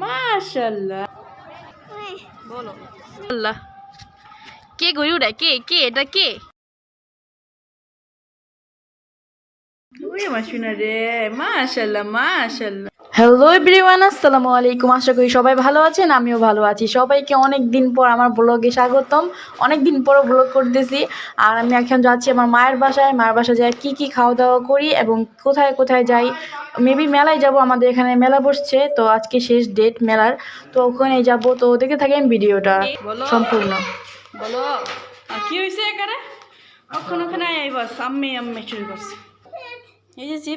মাশাআল্লাহ। বলো আল্লাহ, কে গরু উড়ায়? কে কে এটা কে? ওরে মাসুনা রে, মাশাআল্লাহ মাশাআল্লাহ। হ্যালো এভরিওয়ান, আসসালামু আলাইকুম। আশা করি সবাই ভালো আছেন, আমিও ভালো আছি। সবাইকে অনেক দিন পর আমার ব্লগে স্বাগতম। অনেক দিন পর ব্লগ করতেছি। আর আমি এখন যাচ্ছি আমার মায়ের বাসায়। মায়ের বাসায় যাই কি কি খাওয়া দাওয়া করি এবং কোথায় কোথায় যাই। মেবি মেলায় যাব, আমাদের এখানে মেলা বসছে, তো আজকে শেষ ডেট মেলার, তো ওখানে যাব। তো দেখতে থাকেন ভিডিওটা সম্পূর্ণ। বলো কি হয়েছে এখানে? ওখানে আইবাস আম্মি আম্মি শুরু করছে।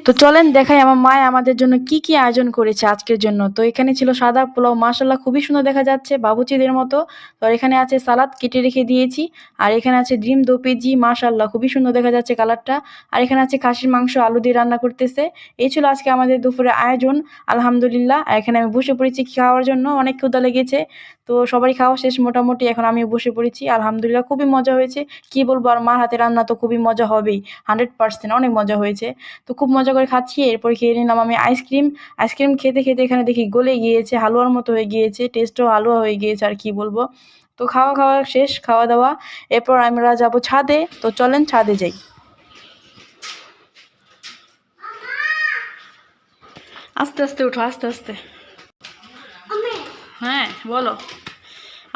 তো চলেন দেখাই আমার মা আমাদের জন্য কি কি আয়োজন করেছে আজকের জন্য। তো এখানে ছিল সাদা পোলাও, মাশাআল্লাহ খুবই সুন্দর দেখা যাচ্ছে, বাবুচিদের মতো। তো এখানে আছে সালাদ কেটে রেখে দিয়েছি, আর এখানে আছে ডিম 2 পেজি, মাশাআল্লাহ খুবই সুন্দর দেখা যাচ্ছে কালারটা। আর এখানে আছে খাসির মাংস আলু দিয়ে রান্না করতেছে। এই ছিল আজকে আমাদের দুপুরের আয়োজন, আলহামদুলিল্লাহ। আর এখানে আমি বসে পড়েছি খাওয়ার জন্য, অনেক ক্ষুধা লেগেছে। তো সবারই খাওয়া শেষ মোটামুটি, এখন আমি বসে পড়েছি। আলহামদুলিল্লাহ খুবই মজা হয়েছে, কি বলবো, আর মার হাতে রান্না তো খুবই মজা হবেই, 100%, অনেক মজা হয়েছে। তো খুব মজা করে খাচ্ছি। এরপর খেয়ে নিলাম আমি আইসক্রিম খেতে খেতে এখানে দেখি গলে গিয়েছে, হালুয়ার মতো হয়ে গিয়েছে, টেস্টও হালুয়া হয়ে গিয়েছে, আর কি বলবো। তো খাওয়া শেষ, খাওয়া দাওয়া। এরপর আমরা যাব ছাদে। তো চলেন ছাদে যাই। আস্তে আস্তে উঠো, আস্তে আস্তে। হ্যাঁ বলো।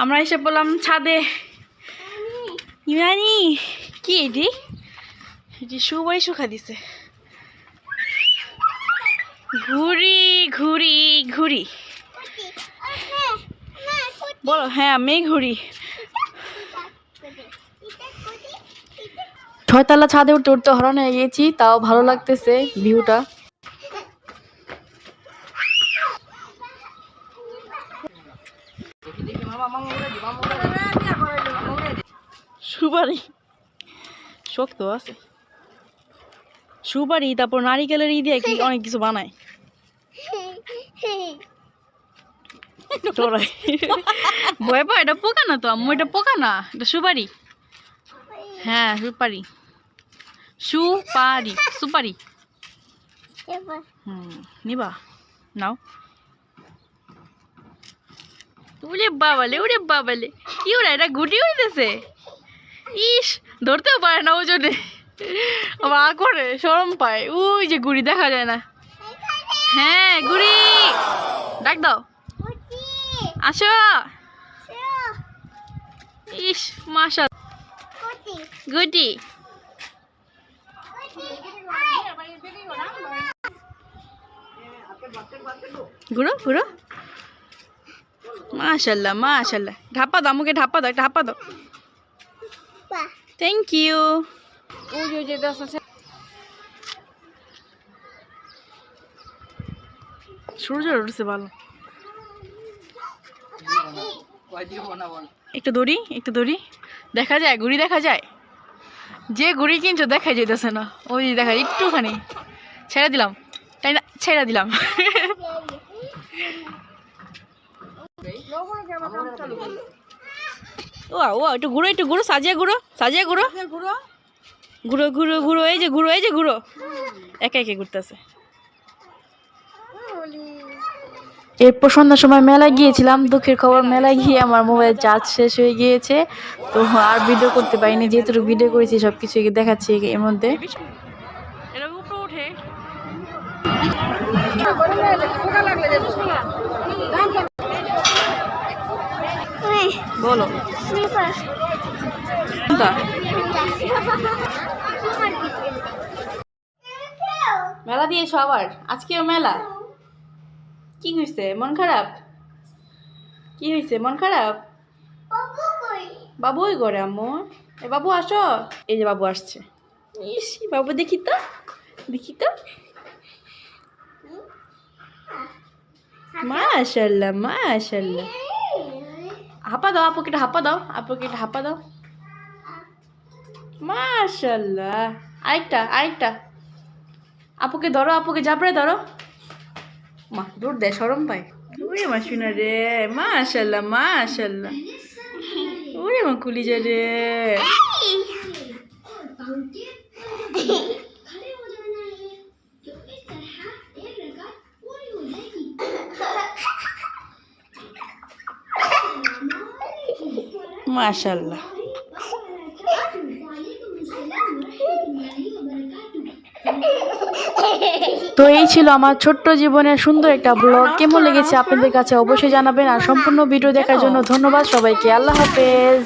আমরা এসে বললাম ছাদে। ইমানি কি এটি? এটি সুবাই সুখা দিছে। ঘুরি ঘুরি ঘুরি, বলো। হ্যাঁ আমি ঘুরি। 6 তলা ছাদে উঠতে উঠতে হরণ হয়ে গেছি, তাও ভালো লাগতেছে ভিউটা। সুপারি শক্ত আছে, সুপারি, তারপর নারিকেলের দিয়ে কি অনেক কিছু বানায়। ভয় পায়, এটা পোকা না তো আম্মু, এটা পোকা না, এটা সুপারি। হ্যাঁ সুপারি, সুপারি সুপারি। নিবা, নাও। ওরে বাবালে কি ওরা, এটা গুটি উড়িতেছে। ইস, ধরতেও পারে না ওজনে, আবার করে শরম পায়। ওই যে গুড়ি দেখা যায় না। হ্যাঁ গুড়ি, ডাক দাও, আসো। ইস মাশা, গুটি ঘুরো ঘুরো। মাশাল্লাহ মাশাল্লাহ। ঢাপা দাও, আমাকে ঢাপা দাও, একটা ঢাপা দাও। Thank you. সূর্য উঠছে ভালো। একটু দড়ি দেখা যায়, ঘুড়ি দেখা যায়। যে ঘুড়ি কিনছো দেখা যেতেছে না, ওই দেখা একটুখানি। ছেড়ে দিলাম, তাই না, ছেড়ে দিলাম। ও একটু ঘুরো, সাজিয়ে ঘুরো। ঘুরো, এই যে ঘুরো। একে একে ঘুরতেছে। এরপর সন্ধ্যার সময় মেলায় গিয়েছিলাম। দুঃখের খবর, মেলায় গিয়ে আমার মোবাইল চার্জ শেষ হয়ে গিয়েছে। তো আর ভিডিও করতে পারিনি, যেহেতু ভিডিও করেছি সবকিছু দেখাচ্ছি এর মধ্যে। বলো মেলা দিয়েছো আবার, আজকেও মেলা? কি হয়েছে, মন খারাপ? কি হয়েছে, মন খারাপ? বাবু ওই করে আম্মু। এ বাবু আসো, এই যে বাবু আসছে। ইস বাবু, দেখি তো। মাশাআল্লাহ মাশাআল্লাহ। হাপা দাও আপুকে, হাপা দাও। মাশাআল্লাহ। আরেকটা আপুকে ধরো, আপুকে জাপড়ে ধরো। মা দূর দেয়, শরম পায়। ওরে মা শুনা রে, মাশাআল্লাহ মাশাআল্লাহ। ওরে মা কুলিজা রে। মাশাআল্লাহ। তো এই ছিল আমার ছোট্ট জীবনের সুন্দর একটা ব্লগ। কেমন লেগেছে আপনাদের কাছে অবশ্যই জানাবেন। আর সম্পূর্ণ ভিডিও দেখার জন্য ধন্যবাদ সবাইকে। আল্লাহ হাফেজ।